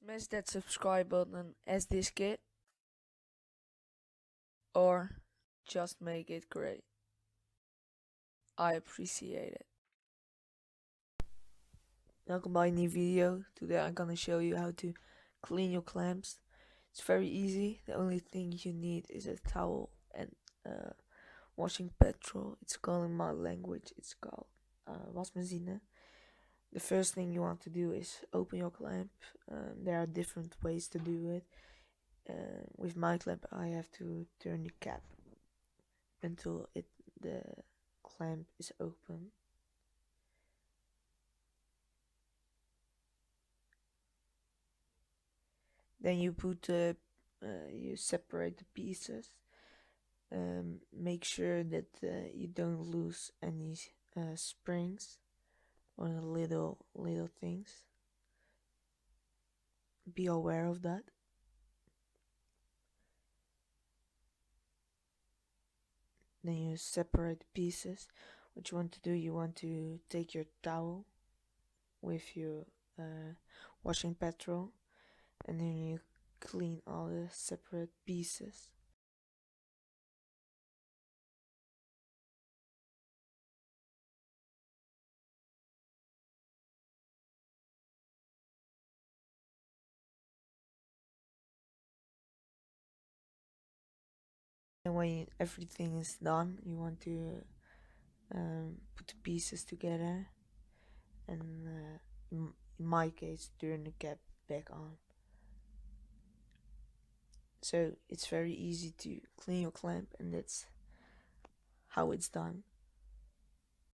Smash that subscribe button as this kid, or just make it great. I appreciate it. Welcome by a new video. Today I'm gonna show you how to clean your clamps. It's very easy. The only thing you need is a towel and washing petrol. It's called in my language, it's called wasmachine. The first thing you want to do is open your clamp. There are different ways to do it. With my clamp I have to turn the cap until the clamp is open. Then you you separate the pieces. Make sure that you don't lose any springs or little things. Be aware of that. Then you separate the pieces. What you want to do, you want to take your towel with your washing petrol, and then you clean all the separate pieces. And when everything is done, you want to put the pieces together, and in my case, turn the cap back on. So it's very easy to clean your clamp, and that's how it's done.